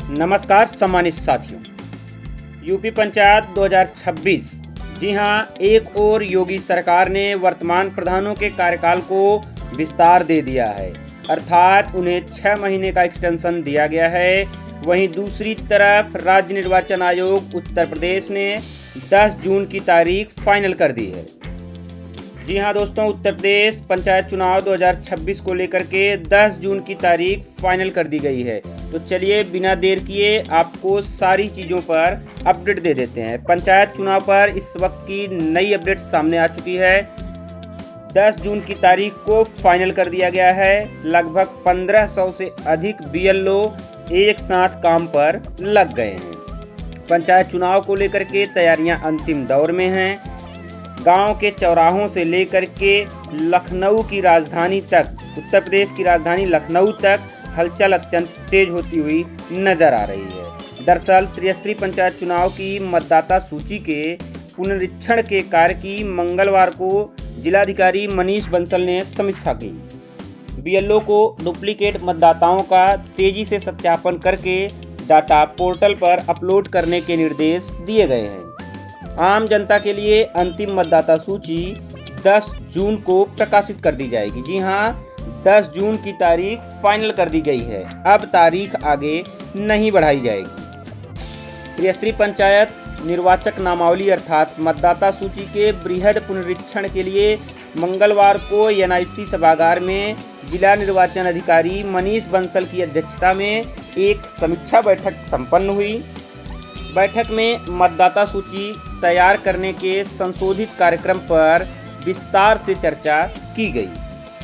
नमस्कार सम्मानित साथियों, यूपी पंचायत 2026। जी हां, एक और योगी सरकार ने वर्तमान प्रधानों के कार्यकाल को विस्तार दे दिया है, अर्थात उन्हें 6 महीने का एक्सटेंशन दिया गया है। वहीं दूसरी तरफ राज्य निर्वाचन आयोग उत्तर प्रदेश ने 10 जून की तारीख फाइनल कर दी है। जी हां दोस्तों, उत्तर प्रदेश पंचायत चुनाव 2026 को लेकर के 10 जून की तारीख फाइनल कर दी गई है। तो चलिए बिना देर किए आपको सारी चीज़ों पर अपडेट दे देते हैं। पंचायत चुनाव पर इस वक्त की नई अपडेट सामने आ चुकी है। 10 जून की तारीख को फाइनल कर दिया गया है। लगभग 1500 से अधिक बीएलओ एक साथ काम पर लग गए हैं। पंचायत चुनाव को लेकर के तैयारियां अंतिम दौर में हैं। गांव के चौराहों से लेकर के लखनऊ की राजधानी तक, उत्तर प्रदेश की राजधानी लखनऊ तक हलचल अत्यंत तेज होती हुई नजर आ रही है। दरअसल त्रिस्तरीय पंचायत चुनाव की मतदाता सूची के पुनरीक्षण के कार्य की मंगलवार को जिलाधिकारी मनीष बंसल ने समीक्षा की। बीएलओ को डुप्लीकेट मतदाताओं का तेजी से सत्यापन करके डाटा पोर्टल पर अपलोड करने के निर्देश दिए गए हैं। आम जनता के लिए अंतिम मतदाता सूची 10 जून को प्रकाशित कर दी जाएगी। जी हां, 10 जून की तारीख फाइनल कर दी गई है। अब तारीख आगे नहीं बढ़ाई जाएगी। त्रिस्तरीय पंचायत निर्वाचक नामावली अर्थात मतदाता सूची के बृहद पुनरीक्षण के लिए मंगलवार को एनआईसी सभागार में जिला निर्वाचन अधिकारी मनीष बंसल की अध्यक्षता में एक समीक्षा बैठक संपन्न हुई। बैठक में मतदाता सूची तैयार करने के संशोधित कार्यक्रम पर विस्तार से चर्चा की गई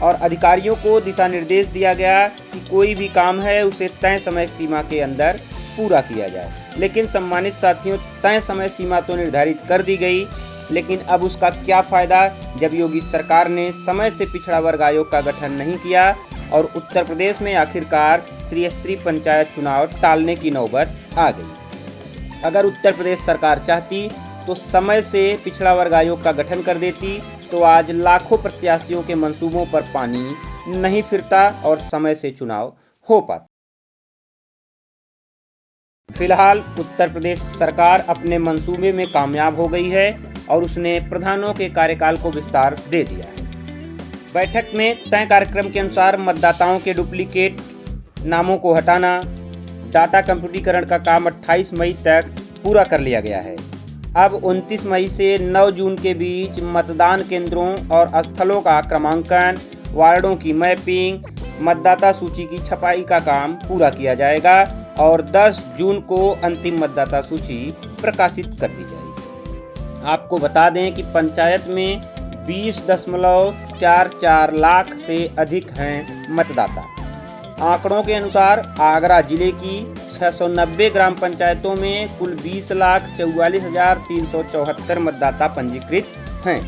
और अधिकारियों को दिशा निर्देश दिया गया कि कोई भी काम है उसे तय समय सीमा के अंदर पूरा किया जाए। लेकिन सम्मानित साथियों, तय समय सीमा तो निर्धारित कर दी गई, लेकिन अब उसका क्या फ़ायदा जब योगी सरकार ने समय से पिछड़ा वर्ग आयोग का गठन नहीं किया और उत्तर प्रदेश में आखिरकार त्रिस्तरीय पंचायत चुनाव टालने की नौबत आ गई। अगर उत्तर प्रदेश सरकार चाहती तो समय से पिछड़ा वर्ग आयोग का गठन कर देती, तो आज लाखों प्रत्याशियों के मंसूबों पर पानी नहीं फिरता और समय से चुनाव हो पाता। फिलहाल उत्तर प्रदेश सरकार अपने मंसूबे में कामयाब हो गई है और उसने प्रधानों के कार्यकाल को विस्तार दे दिया है। बैठक में तय कार्यक्रम के अनुसार मतदाताओं के डुप्लीकेट नामों को हटाना, डाटा कंप्यूटरीकरण का काम 28 मई तक पूरा कर लिया गया है। अब 29 मई से 9 जून के बीच मतदान केंद्रों और स्थलों का क्रमांकन, वार्डों की मैपिंग, मतदाता सूची की छपाई का काम पूरा किया जाएगा और 10 जून को अंतिम मतदाता सूची प्रकाशित कर दी जाएगी। आपको बता दें कि पंचायत में 20.44 लाख से अधिक हैं मतदाता। आंकड़ों के अनुसार आगरा जिले की 690 ग्राम पंचायतों में कुल 20,44,374 मतदाता पंजीकृत हैं।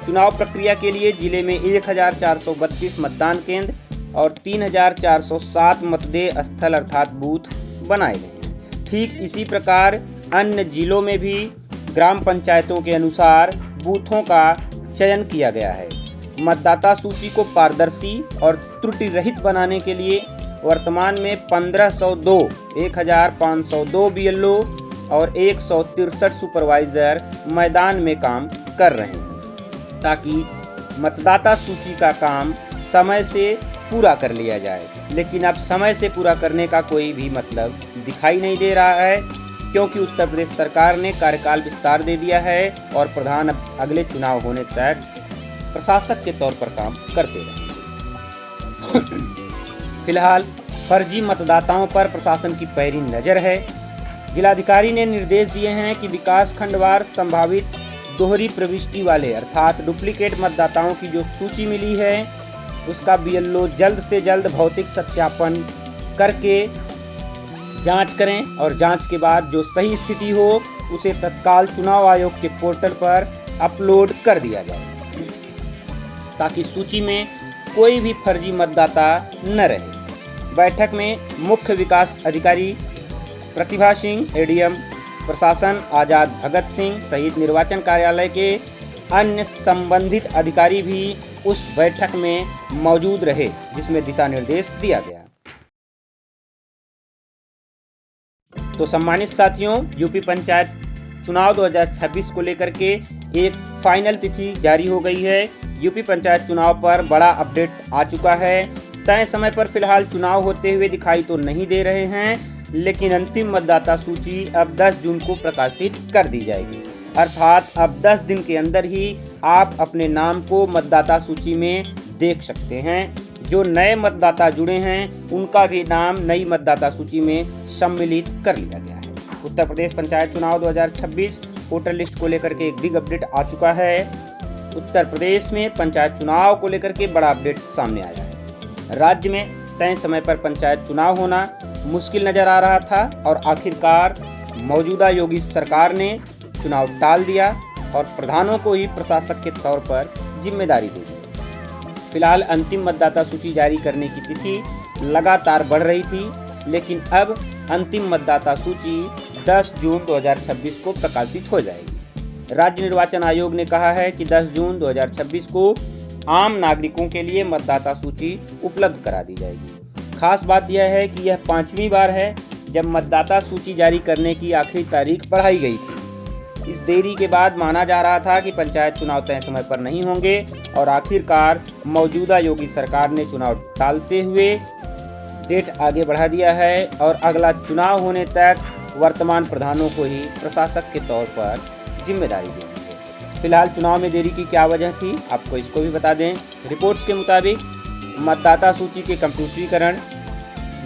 चुनाव प्रक्रिया के लिए जिले में 1,432 मतदान केंद्र और 3,407 मतदेय स्थल अर्थात बूथ बनाए गए हैं। ठीक इसी प्रकार अन्य जिलों में भी ग्राम पंचायतों के अनुसार बूथों का चयन किया गया है। मतदाता सूची को पारदर्शी और त्रुटि रहित बनाने के लिए वर्तमान में 1502 बीएलओ और 163 सुपरवाइजर मैदान में काम कर रहे हैं, ताकि मतदाता सूची का काम समय से पूरा कर लिया जाए। लेकिन अब समय से पूरा करने का कोई भी मतलब दिखाई नहीं दे रहा है, क्योंकि उत्तर प्रदेश सरकार ने कार्यकाल विस्तार दे दिया है और प्रधान अगले चुनाव होने तक प्रशासक के तौर पर काम करते रहेंगे। फिलहाल फर्जी मतदाताओं पर प्रशासन की पैरी नज़र है। जिलाधिकारी ने निर्देश दिए हैं कि विकास खंडवार संभावित दोहरी प्रविष्टि वाले अर्थात डुप्लीकेट मतदाताओं की जो सूची मिली है उसका बीएलओ जल्द से जल्द भौतिक सत्यापन करके जांच करें और जांच के बाद जो सही स्थिति हो उसे तत्काल चुनाव आयोग के पोर्टल पर अपलोड कर दिया जाए, ताकि सूची में कोई भी फर्जी मतदाता न रहे। बैठक में मुख्य विकास अधिकारी प्रतिभा सिंह, एडीएम प्रशासन आजाद भगत सिंह सहित निर्वाचन कार्यालय के अन्य संबंधित अधिकारी भी उस बैठक में मौजूद रहे, जिसमें दिशा निर्देश दिया गया। तो सम्मानित साथियों, यूपी पंचायत चुनाव 2026 को लेकर के एक फाइनल तिथि जारी हो गई है। यूपी पंचायत चुनाव पर बड़ा अपडेट आ चुका है। तय समय पर फिलहाल चुनाव होते हुए दिखाई तो नहीं दे रहे हैं, लेकिन अंतिम मतदाता सूची अब 10 जून को प्रकाशित कर दी जाएगी। अर्थात अब 10 दिन के अंदर ही आप अपने नाम को मतदाता सूची में देख सकते हैं। जो नए मतदाता जुड़े हैं उनका भी नाम नई मतदाता सूची में सम्मिलित कर लिया गया है। उत्तर प्रदेश पंचायत चुनाव 2026 वोटर लिस्ट को लेकर के एक बिग अपडेट आ चुका है। उत्तर प्रदेश में पंचायत चुनाव को लेकर के बड़ा अपडेट सामने आया है। राज्य में तय समय पर पंचायत चुनाव होना मुश्किल नजर आ रहा था और आखिरकार मौजूदा योगी सरकार ने चुनाव टाल दिया और प्रधानों को ही प्रशासक के तौर पर जिम्मेदारी दे दी। फिलहाल अंतिम मतदाता सूची जारी करने की तिथि लगातार बढ़ रही थी, लेकिन अब अंतिम मतदाता सूची 10 जून 2026 को प्रकाशित हो जाएगी। राज्य निर्वाचन आयोग ने कहा है कि 10 जून 2026 को आम नागरिकों के लिए मतदाता सूची उपलब्ध करा दी जाएगी। खास बात यह है कि यह 5वीं बार है जब मतदाता सूची जारी करने की आखिरी तारीख बढ़ाई गई थी। इस देरी के बाद माना जा रहा था कि पंचायत चुनाव तय समय पर नहीं होंगे और आखिरकार मौजूदा योगी सरकार ने चुनाव टालते हुए डेट आगे बढ़ा दिया है और अगला चुनाव होने तक वर्तमान प्रधानों को ही प्रशासक के तौर पर जिम्मेदारी देनी है। फिलहाल चुनाव में देरी की क्या वजह थी, आपको इसको भी बता दें। रिपोर्ट्स के मुताबिक मतदाता सूची के कंप्यूटरीकरण,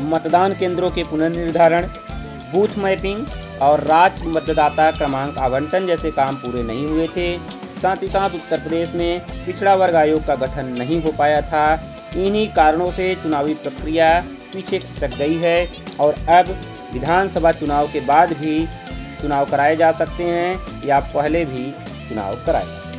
मतदान केंद्रों के पुनर्निर्धारण, बूथ मैपिंग और राज्य मतदाता क्रमांक आवंटन जैसे काम पूरे नहीं हुए थे। साथ ही साथ उत्तर प्रदेश में पिछड़ा वर्ग आयोग का गठन नहीं हो पाया था। इन्हीं कारणों से चुनावी प्रक्रिया पीछे खिसक गई है और अब विधानसभा चुनाव के बाद भी चुनाव कराए जा सकते हैं या पहले भी चुनाव कराए जा सकते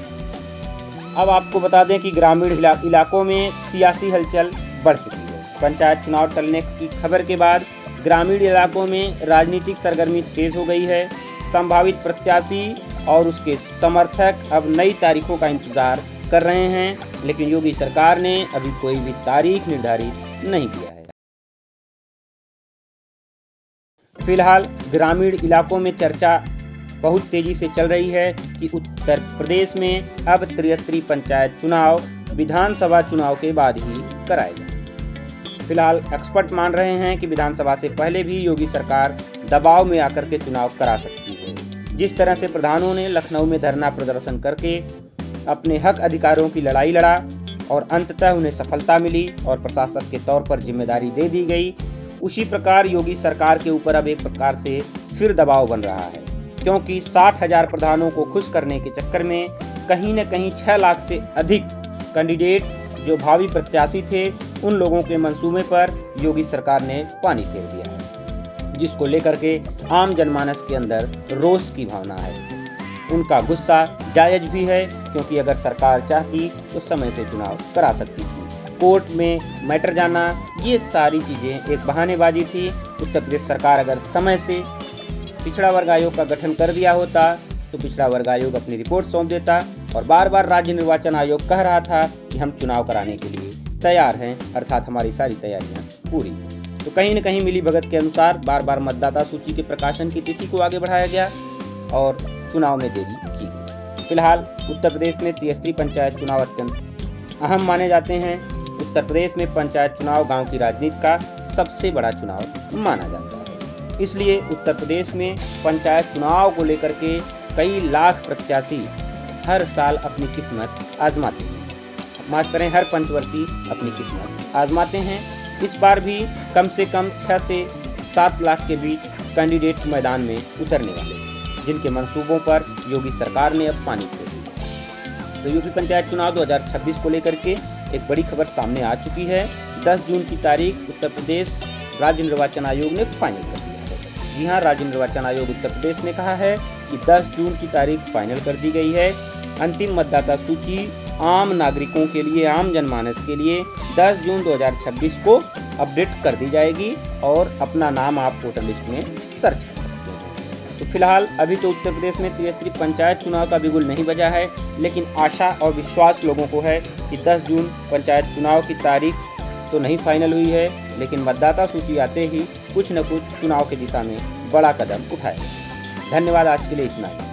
हैं। अब आपको बता दें कि ग्रामीण इलाकों में सियासी हलचल बढ़ चुकी है। पंचायत चुनाव टलने की खबर के बाद ग्रामीण इलाकों में राजनीतिक सरगर्मी तेज हो गई है। संभावित प्रत्याशी और उसके समर्थक अब नई तारीखों का इंतजार कर रहे हैं, लेकिन योगी सरकार ने अभी कोई भी तारीख निर्धारित नहीं किया है। फिलहाल ग्रामीण इलाकों में चर्चा बहुत तेजी से चल रही है कि उत्तर प्रदेश में अब त्रिस्तरीय पंचायत चुनाव विधानसभा चुनाव के बाद ही कराए जाए। फिलहाल एक्सपर्ट मान रहे हैं कि विधानसभा से पहले भी योगी सरकार दबाव में आकर के चुनाव करा सकती है। जिस तरह से प्रधानों ने लखनऊ में धरना प्रदर्शन करके अपने हक अधिकारों की लड़ाई लड़ा और अंततः उन्हें सफलता मिली और प्रशासक के तौर पर जिम्मेदारी दे दी गई, उसी प्रकार योगी सरकार के ऊपर अब एक प्रकार से फिर दबाव बन रहा है, क्योंकि 60,000 प्रधानों को खुश करने के चक्कर में कहीं न कहीं 6 लाख से अधिक कैंडिडेट जो भावी प्रत्याशी थे उन लोगों के मंसूबे पर योगी सरकार ने पानी फेर दिया है, जिसको लेकर के आम जनमानस के अंदर रोष की भावना है। उनका गुस्सा जायज भी है, क्योंकि अगर सरकार चाहती तो समय से चुनाव करा सकती थी। कोर्ट में मैटर जाना, ये सारी चीज़ें एक बहानेबाजी थी। उत्तर प्रदेश सरकार अगर समय से पिछड़ा वर्ग आयोग का गठन कर दिया होता तो पिछड़ा वर्ग आयोग अपनी रिपोर्ट सौंप देता और बार बार राज्य निर्वाचन आयोग कह रहा था कि हम चुनाव कराने के लिए तैयार हैं, अर्थात हमारी सारी तैयारियां पूरी। तो कहीं न कहीं मिली भगत के अनुसार बार बार मतदाता सूची के प्रकाशन की तिथि को आगे बढ़ाया गया और चुनाव में देरी की गई। फिलहाल उत्तर प्रदेश में त्रिस्तरीय पंचायत चुनाव अत्यंत अहम माने जाते हैं। उत्तर प्रदेश में पंचायत चुनाव गाँव की राजनीति का सबसे बड़ा चुनाव माना जाता है। इसलिए उत्तर प्रदेश में पंचायत चुनाव को लेकर के कई लाख प्रत्याशी हर साल अपनी किस्मत आजमाते हैं। माफ करें, हर पंचवर्षीय अपनी किस्मत आजमाते हैं। इस बार भी कम से कम 6 से 7 लाख के बीच कैंडिडेट मैदान में उतरने वाले हैं, जिनके मंसूबों पर योगी सरकार ने अब पानी फेर दिया। तो यूपी पंचायत चुनाव 2026 को लेकर के एक बड़ी खबर सामने आ चुकी है। 10 जून की तारीख उत्तर प्रदेश राज्य निर्वाचन आयोग ने फाइनल कर दिया है। जी हाँ, राज्य निर्वाचन आयोग उत्तर प्रदेश ने कहा है कि 10 जून की तारीख फाइनल कर दी गई है। अंतिम मतदाता सूची आम नागरिकों के लिए, आम जनमानस के लिए 10 जून 2026 को अपडेट कर दी जाएगी और अपना नाम आप वोटर लिस्ट में सर्च कर सकते हैं। तो फिलहाल अभी तो उत्तर प्रदेश में त्रिस्तरीय पंचायत चुनाव का बिगुल नहीं बजा है, लेकिन आशा और विश्वास लोगों को है कि 10 जून पंचायत चुनाव की तारीख तो नहीं फाइनल हुई है, लेकिन मतदाता सूची आते ही कुछ न कुछ चुनाव की दिशा में बड़ा कदम उठाए। धन्यवाद, आज के लिए इतना ही।